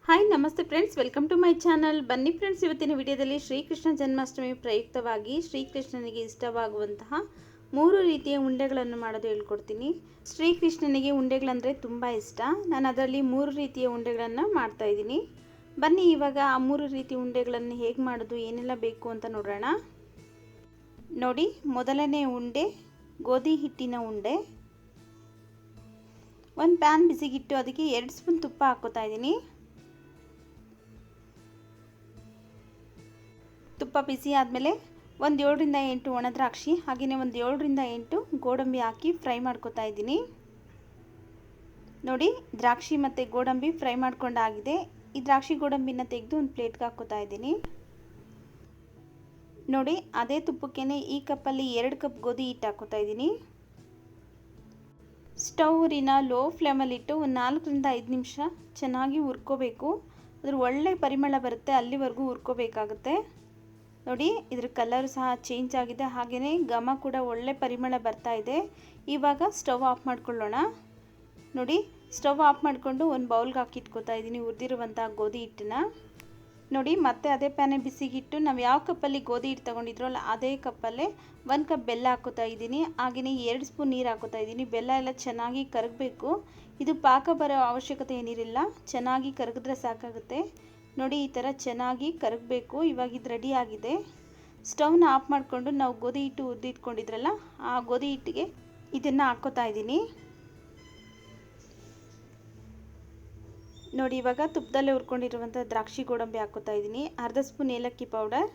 Hi ನಮಸ್ತೆ friends, welcome to my channel. ಬನ್ನಿ friends, ಇವತ್ತಿನ ವಿಡಿಯೋದಲ್ಲಿ ಶ್ರೀಕೃಷ್ಣ ಜನ್ಮಾಷ್ಟಮಿ ಪ್ರಯುಕ್ತವಾಗಿ ಶ್ರೀಕೃಷ್ಣನಿಗೆ ಇಷ್ಟವಾಗುವಂತಹ 3 ರೀತಿಯ ಉಂಡೆಗಳನ್ನು ಮಾಡೋದು ಹೇಳ್ಕೊಡ್ತೀನಿ. ಶ್ರೀಕೃಷ್ಣನಿಗೆ ಉಂಡೆಗಳಂದರೆ ತುಂಬ ಇಷ್ಟ. ನಾನು ಅದರಲ್ಲಿ 3 ರೀತಿಯ ಉಂಡೆಗಳನ್ನು ಮಾಡ್ತಾ ಇದ್ದೀನಿ. ಬನ್ನಿ ಇವಾಗ ಆ 3 ರೀತಿಯ ಉಂಡೆಗಳನ್ನು ಹೇಗೆ ಮಾಡೋದು, ಏನೆಲ್ಲ ಬೇಕು ಅಂತ ನೋಡೋಣ. ನೋಡಿ, ಮೊದಲನೇ ಉಂಡೆ ಗೋಧಿ ಹಿಟ್ಟಿನ ಉಂಡೆ. ಒಂದು ಪ್ಯಾನ್ ಬಿಸಿಗಿಟ್ಟು ಅದಕ್ಕೆ 2 ಸ್ಪೂನ್ ತುಪ್ಪ ಹಾಕೋತಾ ಇದ್ದೀನಿ. ತುಪ್ಪ ಬಿಸಿ ಆದಮೇಲೆ ಒಂದು 7 ರಿಂದ 8 ಒಣ ದ್ರಾಕ್ಷಿ, ಹಾಗೆಯೇ ಒಂದು 7 ರಿಂದ 8 ಗೋಡಂಬಿ ಹಾಕಿ ಫ್ರೈ ಮಾಡ್ಕೊತಾ ಇದ್ದೀನಿ. ನೋಡಿ, ದ್ರಾಕ್ಷಿ ಮತ್ತು ಗೋಡಂಬಿ ಫ್ರೈ ಮಾಡ್ಕೊಂಡಾಗಿದೆ. ಈ ದ್ರಾಕ್ಷಿ ಗೋಡಂಬಿನ ತೆಗೆದು ಒಂದು ಪ್ಲೇಟ್ಗೆ ಹಾಕೋತಾ ಇದ್ದೀನಿ. ನೋಡಿ, ಅದೇ ತುಪ್ಪಕ್ಕೇ ಈ ಕಪ್ಪಲ್ಲಿ 2 ಕಪ್ ಗೋಧಿ ಹಿಟ್ಟು ಹಾಕೋತಾ ಇದ್ದೀನಿ. ಸ್ಟವ್ನ ಲೋ ಫ್ಲೇಮಲ್ಲಿಟ್ಟು ಒಂದು 4 ರಿಂದ 5 ನಿಮಿಷ ಚೆನ್ನಾಗಿ ಹುರ್ಕೋಬೇಕು. ಅದ್ರ ಒಳ್ಳೆ ಪರಿಮಳ ಬರುತ್ತೆ, ಅಲ್ಲಿವರೆಗೂ ಹುರ್ಕೋಬೇಕಾಗುತ್ತೆ. ನೋಡಿ, ಇದ್ರ ಕಲರ್ ಸಹ ಚೇಂಜ್ ಆಗಿದೆ, ಹಾಗೆಯೇ ಘಮ ಕೂಡ ಒಳ್ಳೆ ಪರಿಮಳ ಬರ್ತಾ ಇದೆ. ಇವಾಗ ಸ್ಟವ್ ಆಫ್ ಮಾಡ್ಕೊಳ್ಳೋಣ. ನೋಡಿ, ಸ್ಟವ್ ಆಫ್ ಮಾಡಿಕೊಂಡು ಒಂದು ಬೌಲ್ಗೆ ಹಾಕಿಟ್ಕೋತಾ ಇದ್ದೀನಿ ಹುರಿದಿರುವಂಥ ಗೋಧಿ ಹಿಟ್ಟನ್ನ. ನೋಡಿ, ಮತ್ತೆ ಅದೇ ಪ್ಯಾನೆ ಬಿಸಿಗಿಟ್ಟು ನಾವು ಯಾವ ಕಪ್ಪಲ್ಲಿ ಗೋಧಿ ಹಿಟ್ಟು ತೊಗೊಂಡಿದ್ರಲ್ಲ ಅದೇ ಕಪ್ಪಲ್ಲೇ 1 ಕಪ್ ಬೆಲ್ಲ ಹಾಕೋತಾ ಇದ್ದೀನಿ. ಹಾಗೆಯೇ 2 ಸ್ಪೂನ್ ನೀರು ಹಾಕೋತಾ ಇದ್ದೀನಿ. ಬೆಲ್ಲ ಎಲ್ಲ ಚೆನ್ನಾಗಿ ಕರಗಬೇಕು. ಇದು ಪಾಕ ಬರೋ ಅವಶ್ಯಕತೆ ಏನಿರಲಿಲ್ಲ, ಚೆನ್ನಾಗಿ ಕರಗಿದ್ರೆ ಸಾಕಾಗುತ್ತೆ. ನೋಡಿ, ಈ ಥರ ಚೆನ್ನಾಗಿ ಕರಗಬೇಕು. ಇವಾಗ ಇದು ರೆಡಿ ಆಗಿದೆ. ಸ್ಟವ್ನ ಆಫ್ ಮಾಡಿಕೊಂಡು ನಾವು ಗೋಧಿ ಹಿಟ್ಟು ಹುರಿದಿಟ್ಕೊಂಡಿದ್ರಲ್ಲ ಆ ಗೋಧಿ ಹಿಟ್ಟಿಗೆ ಇದನ್ನು ಹಾಕ್ಕೋತಾ ಇದ್ದೀನಿ. ನೋಡಿ, ಇವಾಗ ತುಪ್ಪದಲ್ಲೇ ಹುರ್ಕೊಂಡಿರುವಂಥ ದ್ರಾಕ್ಷಿ ಗೋಡಂಬಿ ಹಾಕ್ಕೋತಾ ಇದ್ದೀನಿ. ಅರ್ಧ ಸ್ಪೂನ್ ಏಲಕ್ಕಿ ಪೌಡರ್.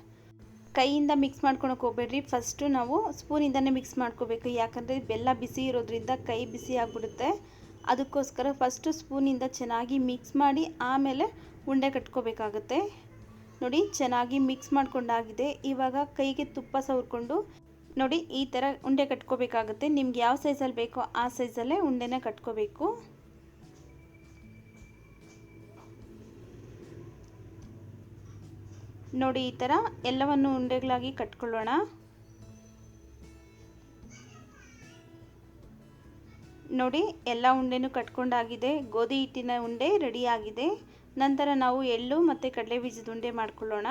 ಕೈಯಿಂದ ಮಿಕ್ಸ್ ಮಾಡ್ಕೊಳಕ್ಕೆ ಹೋಗಬೇಡ್ರಿ, ಫಸ್ಟು ನಾವು ಸ್ಪೂನಿಂದನೇ ಮಿಕ್ಸ್ ಮಾಡ್ಕೋಬೇಕು. ಯಾಕಂದರೆ ಬೆಲ್ಲ ಬಿಸಿ ಇರೋದ್ರಿಂದ ಕೈ ಬಿಸಿ ಆಗಿಬಿಡುತ್ತೆ. ಅದಕ್ಕೋಸ್ಕರ ಫಸ್ಟು ಸ್ಪೂನಿಂದ ಚೆನ್ನಾಗಿ ಮಿಕ್ಸ್ ಮಾಡಿ ಆಮೇಲೆ ಉಂಡೆ ಕಟ್ಕೋಬೇಕಾಗುತ್ತೆ. ನೋಡಿ, ಚೆನ್ನಾಗಿ ಮಿಕ್ಸ್ ಮಾಡ್ಕೊಂಡಾಗಿದೆ. ಇವಾಗ ಕೈಗೆ ತುಪ್ಪ ಸವರ್ಕೊಂಡು ನೋಡಿ ಈ ಥರ ಉಂಡೆ ಕಟ್ಕೋಬೇಕಾಗುತ್ತೆ. ನಿಮ್ಗೆ ಯಾವ ಸೈಜಲ್ಲಿ ಬೇಕೋ ಆ ಸೈಜಲ್ಲೇ ಉಂಡೆನ ಕಟ್ಕೋಬೇಕು. ನೋಡಿ, ಈ ಥರ ಎಲ್ಲವನ್ನು ಉಂಡೆಗಳಾಗಿ ಕಟ್ಕೊಳ್ಳೋಣ. ನೋಡಿ, ಎಲ್ಲ ಉಂಡೆನೂ ಕಟ್ಕೊಂಡಾಗಿದೆ. ಗೋಧಿ ಹಿಟ್ಟಿನ ಉಂಡೆ ರೆಡಿಯಾಗಿದೆ. ನಂತರ ನಾವು ಎಳ್ಳು ಮತ್ತು ಕಡಲೆ ಬೀಜದ ಉಂಡೆ ಮಾಡ್ಕೊಳ್ಳೋಣ.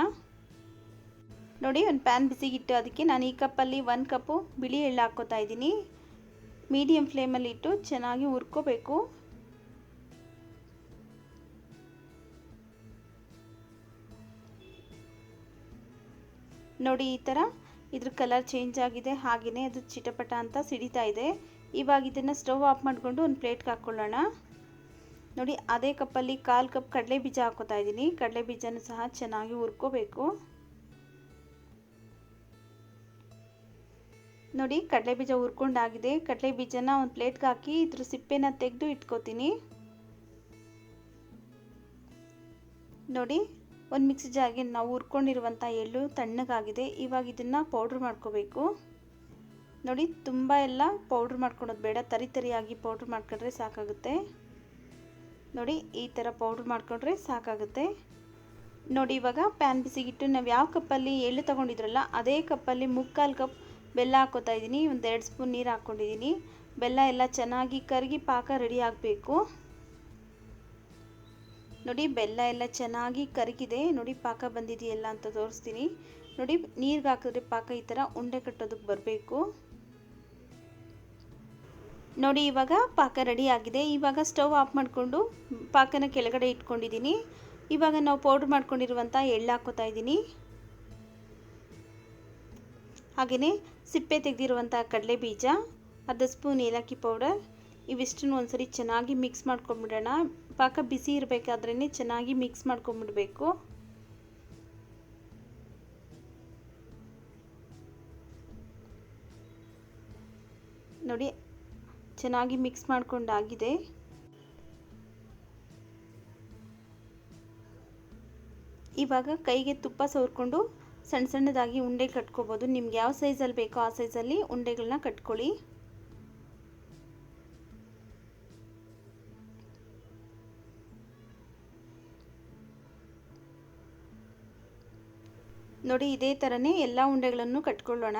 ನೋಡಿ, ಒಂದು ಪ್ಯಾನ್ ಬಿಸಿಗಿಟ್ಟು ಅದಕ್ಕೆ ನಾನು ಈ ಕಪ್ಪಲ್ಲಿ 1 ಕಪ್ಪು ಬಿಳಿ ಎಳ್ಳು ಹಾಕ್ಕೋತಾ ಇದ್ದೀನಿ. ಮೀಡಿಯಮ್ ಫ್ಲೇಮಲ್ಲಿ ಇಟ್ಟು ಚೆನ್ನಾಗಿ ಹುರ್ಕೋಬೇಕು. ನೋಡಿ, ಈ ಥರ ಇದ್ರ ಕಲರ್ ಚೇಂಜ್ ಆಗಿದೆ, ಹಾಗೆಯೇ ಅದು ಚಿಟಪಟ ಅಂತ ಸಿಡಿತಾ ಇದೆ. ಇವಾಗ ಇದನ್ನು ಸ್ಟವ್ ಆಫ್ ಮಾಡಿಕೊಂಡು ಒಂದು ಪ್ಲೇಟ್ಗೆ ಹಾಕ್ಕೊಳ್ಳೋಣ. ನೋಡಿ, ಅದೇ ಕಪ್ಪಲ್ಲಿ 1/4 ಕಪ್ ಕಡಲೆ ಬೀಜ ಹಾಕೋತಾ ಇದ್ದೀನಿ. ಕಡಲೆ ಬೀಜನೂ ಸಹ ಚೆನ್ನಾಗಿ ಹುರ್ಕೋಬೇಕು. ನೋಡಿ, ಕಡಲೆ ಬೀಜ ಹುರ್ಕೊಂಡಾಗಿದೆ. ಕಡಲೆ ಬೀಜನ ಒಂದು ಪ್ಲೇಟ್ಗೆ ಹಾಕಿ ಇದ್ರ ಸಿಪ್ಪೆನ ತೆಗೆದು ಇಟ್ಕೋತೀನಿ. ನೋಡಿ, ಒಂದು ಮಿಕ್ಸಿ ಜಾರ್ಗೆ ನಾವು ಹುರ್ಕೊಂಡಿರುವಂಥ ಎಳ್ಳು ತಣ್ಣಗಾಗಿದೆ. ಇವಾಗ ಇದನ್ನು ಪೌಡ್ರ್ ಮಾಡ್ಕೋಬೇಕು. ನೋಡಿ, ತುಂಬ ಎಲ್ಲ ಪೌಡ್ರ್ ಮಾಡ್ಕೊಳೋದು ಬೇಡ, ತರಿಯಾಗಿ ಪೌಡ್ರ್ ಮಾಡ್ಕೊಂಡ್ರೆ ಸಾಕಾಗುತ್ತೆ. ನೋಡಿ, ಈ ಥರ ಪೌಡ್ರ್ ಮಾಡ್ಕೊಂಡ್ರೆ ಸಾಕಾಗುತ್ತೆ. ನೋಡಿ, ಇವಾಗ ಪ್ಯಾನ್ ಬಿಸಿಗಿಟ್ಟು ನಾವು ಯಾವ ಕಪ್ಪಲ್ಲಿ ಎಳ್ಳು ತೊಗೊಂಡಿದ್ರಲ್ಲ ಅದೇ ಕಪ್ಪಲ್ಲಿ 3/4 ಕಪ್ ಬೆಲ್ಲ ಹಾಕ್ಕೋತಾ ಇದ್ದೀನಿ. ಒಂದು 2 ಸ್ಪೂನ್ ನೀರು ಹಾಕ್ಕೊಂಡಿದ್ದೀನಿ. ಬೆಲ್ಲ ಎಲ್ಲ ಚೆನ್ನಾಗಿ ಕರಗಿ ಪಾಕ ರೆಡಿ ಆಗಬೇಕು. ನೋಡಿ, ಬೆಲ್ಲ ಎಲ್ಲ ಚೆನ್ನಾಗಿ ಕರಗಿದೆ. ನೋಡಿ, ಪಾಕ ಬಂದಿದೆಯಲ್ಲ ಅಂತ ತೋರಿಸ್ತೀನಿ. ನೋಡಿ, ನೀರಿಗೆ ಹಾಕಿದ್ರೆ ಪಾಕ ಈ ಥರ ಉಂಡೆ ಕಟ್ಟೋದಕ್ಕೆ ಬರಬೇಕು. ನೋಡಿ, ಇವಾಗ ಪಾಕ ರೆಡಿ ಆಗಿದೆ. ಇವಾಗ ಸ್ಟವ್ ಆಫ್ ಮಾಡಿಕೊಂಡು ಪಾಕನ ಕೆಳಗಡೆ ಇಟ್ಕೊಂಡಿದ್ದೀನಿ. ಇವಾಗ ನಾವು ಪೌಡ್ರ್ ಮಾಡ್ಕೊಂಡಿರುವಂಥ ಎಳ್ಳು ಹಾಕ್ಕೋತಾ ಇದ್ದೀನಿ. ಹಾಗೆಯೇ ಸಿಪ್ಪೆ ತೆಗೆದಿರುವಂಥ ಕಡಲೆ ಬೀಜ, ಅರ್ಧ ಸ್ಪೂನ್ ಏಲಕ್ಕಿ ಪೌಡರ್, ಇವಿಷ್ಟನ್ನು ಒಂದ್ಸರಿ ಚೆನ್ನಾಗಿ ಮಿಕ್ಸ್ ಮಾಡ್ಕೊಂಬಿಡೋಣ. ಪಾಕ ಬಿಸಿ ಇರಬೇಕಾದ್ರೇ ಚೆನ್ನಾಗಿ ಮಿಕ್ಸ್ ಮಾಡ್ಕೊಂಬಿಡಬೇಕು. ನೋಡಿ, ಚೆನ್ನಾಗಿ ಮಿಕ್ಸ್ ಮಾಡ್ಕೊಂಡಾಗಿದೆ. ಇವಾಗ ಕೈಗೆ ತುಪ್ಪ ಸವರ್ಕೊಂಡು ಸಣ್ಣ ಸಣ್ಣದಾಗಿ ಉಂಡೆ ಕಟ್ಕೋಬೋದು. ನಿಮ್ಗೆ ಯಾವ ಸೈಜಲ್ಲಿ ಬೇಕೋ ಆ ಸೈಜಲ್ಲಿ ಉಂಡೆಗಳನ್ನ ಕಟ್ಕೊಳ್ಳಿ. ನೋಡಿ, ಇದೇ ಥರನೇ ಎಲ್ಲ ಉಂಡೆಗಳನ್ನು ಕಟ್ಕೊಳ್ಳೋಣ.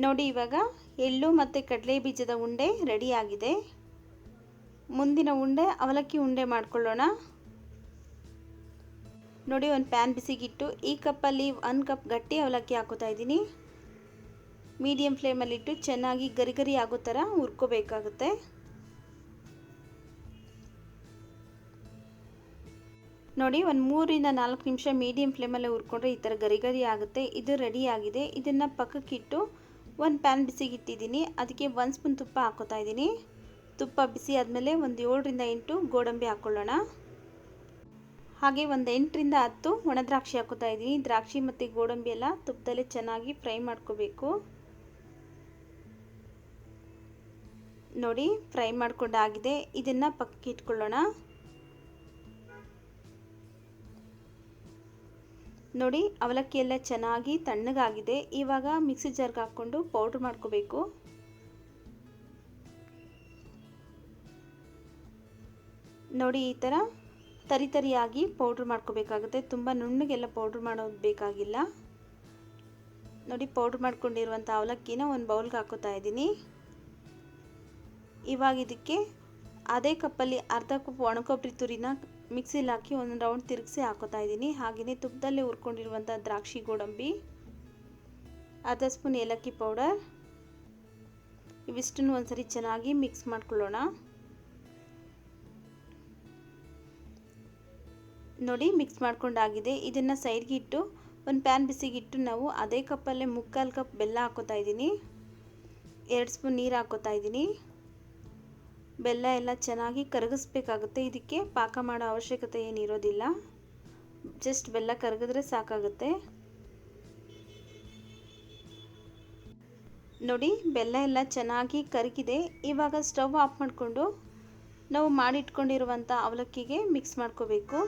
ನೋಡಿ ಇವಾಗ ಎಳ್ಳು ಮತ್ತು ಕಡಲೆ ಬೀಜದ ಉಂಡೆ ರೆಡಿಯಾಗಿದೆ. ಮುಂದಿನ ಉಂಡೆ ಅವಲಕ್ಕಿ ಉಂಡೆ ಮಾಡ್ಕೊಳ್ಳೋಣ. ನೋಡಿ ಒಂದು ಪ್ಯಾನ್ ಬಿಸಿಗಿಟ್ಟು ಈ ಕಪ್ಪಲ್ಲಿ 1 ಕಪ್ ಗಟ್ಟಿ ಅವಲಕ್ಕಿ ಹಾಕೋತಾ ಇದ್ದೀನಿ. ಮೀಡಿಯಮ್ ಫ್ಲೇಮಲ್ಲಿಟ್ಟು ಚೆನ್ನಾಗಿ ಗರಿ ಗರಿ ಆಗೋ ಥರ ಹುರ್ಕೋಬೇಕಾಗುತ್ತೆ. ನೋಡಿ ಒಂದು 3 ರಿಂದ 4 ನಿಮಿಷ ಮೀಡಿಯಮ್ ಫ್ಲೇಮಲ್ಲೇ ಹುರ್ಕೊಂಡ್ರೆ ಈ ಥರ ಗರಿ ಗರಿ ಆಗುತ್ತೆ. ಇದು ರೆಡಿಯಾಗಿದೆ. ಇದನ್ನು ಪಕ್ಕಕ್ಕಿಟ್ಟು ಒಂದು ಪ್ಯಾನ್ ಬಿಸಿಗಿಟ್ಟಿದ್ದೀನಿ. ಅದಕ್ಕೆ 1 ಸ್ಪೂನ್ ತುಪ್ಪ ಹಾಕೋತಾ ಇದ್ದೀನಿ. ತುಪ್ಪ ಬಿಸಿ ಆದಮೇಲೆ ಒಂದು 7 ರಿಂದ 8 ಗೋಡಂಬಿ ಹಾಕ್ಕೊಳ್ಳೋಣ. ಹಾಗೆ ಒಂದು 8 ರಿಂದ 10 ಒಣ ದ್ರಾಕ್ಷಿ ಹಾಕೋತಾ ಇದ್ದೀನಿ. ದ್ರಾಕ್ಷಿ ಮತ್ತು ಗೋಡಂಬಿ ಎಲ್ಲ ತುಪ್ಪದಲ್ಲೇ ಚೆನ್ನಾಗಿ ಫ್ರೈ ಮಾಡ್ಕೋಬೇಕು. ನೋಡಿ ಫ್ರೈ ಮಾಡ್ಕೊಂಡಾಗಿದೆ. ಇದನ್ನು ಪಕ್ಕಕ್ಕೆ ಇಟ್ಕೊಳ್ಳೋಣ. ನೋಡಿ ಅವಲಕ್ಕಿ ಎಲ್ಲ ಚೆನ್ನಾಗಿ ತಣ್ಣಗಾಗಿದೆ. ಇವಾಗ ಮಿಕ್ಸಿ ಜಾರ್ಗೆ ಹಾಕ್ಕೊಂಡು ಪೌಡ್ರ್ ಮಾಡ್ಕೋಬೇಕು. ನೋಡಿ ಈ ಥರ ತರಿ ತರಿಯಾಗಿ ಪೌಡ್ರ್ ಮಾಡ್ಕೋಬೇಕಾಗುತ್ತೆ. ತುಂಬ ನುಣ್ಣಗೆಲ್ಲ ಪೌಡ್ರ್ ಮಾಡೋದು ಬೇಕಾಗಿಲ್ಲ. ನೋಡಿ ಪೌಡ್ರ್ ಮಾಡ್ಕೊಂಡಿರುವಂಥ ಅವಲಕ್ಕಿನ ಒಂದು ಬೌಲ್ಗೆ ಹಾಕೋತಾ ಇದ್ದೀನಿ. ಇವಾಗ ಇದಕ್ಕೆ ಅದೇ ಕಪ್ಪಲ್ಲಿ ಅರ್ಧ ಕಪ್ ಒಣಕೊಬ್ಬರಿ ತುರಿನ ಮಿಕ್ಸಿಲಿ ಹಾಕಿ ಒಂದು ರೌಂಡ್ ತಿರುಗಿಸಿ ಹಾಕೋತಾ ಇದ್ದೀನಿ. ಹಾಗೆಯೇ ತುಪ್ಪದಲ್ಲೇ ಹುರ್ಕೊಂಡಿರುವಂಥ ದ್ರಾಕ್ಷಿ ಗೋಡಂಬಿ, ಅರ್ಧ ಸ್ಪೂನ್ ಏಲಕ್ಕಿ ಪೌಡರ್, ಇವಿಷ್ಟನ್ನು ಒಂದ್ಸರಿ ಚೆನ್ನಾಗಿ ಮಿಕ್ಸ್ ಮಾಡ್ಕೊಳ್ಳೋಣ. ನೋಡಿ ಮಿಕ್ಸ್ ಮಾಡ್ಕೊಂಡಾಗಿದೆ. ಇದನ್ನು ಸೈಡ್ಗೆ ಇಟ್ಟು ಒಂದು ಪ್ಯಾನ್ ಬಿಸಿಗಿಟ್ಟು ನಾವು ಅದೇ ಕಪ್ಪಲ್ಲೇ 3/4 ಕಪ್ ಬೆಲ್ಲ ಹಾಕೋತಾ ಇದ್ದೀನಿ. 2 ಸ್ಪೂನ್ ನೀರು ಹಾಕೋತಾ ಇದ್ದೀನಿ. ಬೆಲ್ಲ ಎಲ್ಲ ಚೆನ್ನಾಗಿ ಕರಗಿಸ್ಬೇಕಾಗುತ್ತೆ. ಇದಕ್ಕೆ ಪಾಕ ಮಾಡೋ ಅವಶ್ಯಕತೆ ಏನಿರೋದಿಲ್ಲ. ಜಸ್ಟ್ ಬೆಲ್ಲ ಕರಗಿದ್ರೆ ಸಾಕಾಗುತ್ತೆ. ನೋಡಿ ಬೆಲ್ಲ ಎಲ್ಲ ಚೆನ್ನಾಗಿ ಕರಗಿದೆ. ಇವಾಗ ಸ್ಟವ್ ಆಫ್ ಮಾಡಿಕೊಂಡು ನಾವು ಮಾಡಿಟ್ಕೊಂಡಿರುವಂಥ ಅವಲಕ್ಕಿಗೆ ಮಿಕ್ಸ್ ಮಾಡ್ಕೋಬೇಕು.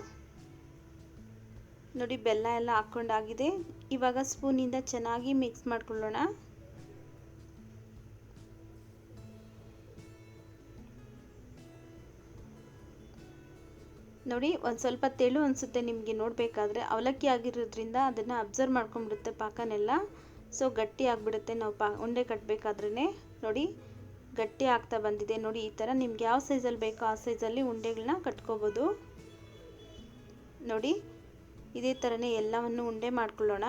ನೋಡಿ ಬೆಲ್ಲ ಎಲ್ಲ ಹಾಕ್ಕೊಂಡಾಗಿದೆ. ಇವಾಗ ಸ್ಪೂನಿಂದ ಚೆನ್ನಾಗಿ ಮಿಕ್ಸ್ ಮಾಡ್ಕೊಳ್ಳೋಣ. ನೋಡಿ ಒಂದು ಸ್ವಲ್ಪ ತೆಳು ಅನಿಸುತ್ತೆ ನಿಮಗೆ ನೋಡಬೇಕಾದ್ರೆ. ಅವಲಕ್ಕಿ ಆಗಿರೋದ್ರಿಂದ ಅದನ್ನು ಅಬ್ಸರ್ವ್ ಮಾಡ್ಕೊಂಡ್ಬಿಡುತ್ತೆ ಪಾಕನೆಲ್ಲ. ಸೊ ಗಟ್ಟಿ ಆಗಿಬಿಡುತ್ತೆ ನಾವು ಉಂಡೆ ಕಟ್ಟಬೇಕಾದ್ರೇ. ನೋಡಿ ಗಟ್ಟಿ ಆಗ್ತಾ ಬಂದಿದೆ. ನೋಡಿ ಈ ಥರ ನಿಮ್ಗೆ ಯಾವ ಸೈಜಲ್ಲಿ ಬೇಕೋ ಆ ಸೈಜಲ್ಲಿ ಉಂಡೆಗಳನ್ನ ಕಟ್ಕೋಬೋದು. ನೋಡಿ ಇದೇ ಥರನೇ ಎಲ್ಲವನ್ನು ಉಂಡೆ ಮಾಡ್ಕೊಳ್ಳೋಣ.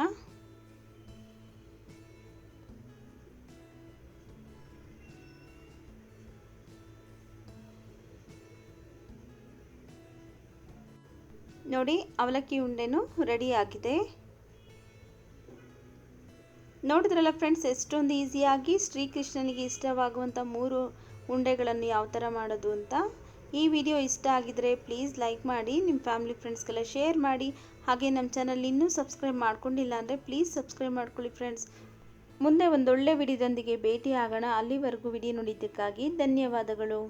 ನೋಡಿ ಅವಲಕ್ಕಿ ಉಂಡೆನೂ ರೆಡಿ ಆಗಿದೆ. ನೋಡಿದ್ರಲ್ಲ ಫ್ರೆಂಡ್ಸ್, ಎಷ್ಟೊಂದು ಈಸಿಯಾಗಿ ಶ್ರೀಕೃಷ್ಣನಿಗೆ ಇಷ್ಟವಾಗುವಂಥ 3 ಉಂಡೆಗಳನ್ನು ಯಾವ ಥರ ಮಾಡೋದು ಅಂತ. ಈ ವಿಡಿಯೋ ಇಷ್ಟ ಆಗಿದ್ರೆ ಪ್ಲೀಸ್ ಲೈಕ್ ಮಾಡಿ, ನಿಮ್ಮ ಫ್ಯಾಮಿಲಿ ಫ್ರೆಂಡ್ಸ್ಗೆಲ್ಲ ಶೇರ್ ಮಾಡಿ. ಹಾಗೆ ನಮ್ಮ ಚಾನಲ್ ಇನ್ನೂ ಸಬ್ಸ್ಕ್ರೈಬ್ ಮಾಡ್ಕೊಂಡಿಲ್ಲ ಅಂದರೆ ಪ್ಲೀಸ್ ಸಬ್ಸ್ಕ್ರೈಬ್ ಮಾಡ್ಕೊಳ್ಳಿ ಫ್ರೆಂಡ್ಸ್. ಮುಂದೆ ಒಂದೊಳ್ಳೆ ವಿಡಿಯೋದೊಂದಿಗೆ ಭೇಟಿ ಆಗೋಣ. ಅಲ್ಲಿವರೆಗೂ ವಿಡಿಯೋ ನೋಡಿದ್ದಕ್ಕಾಗಿ ಧನ್ಯವಾದಗಳು.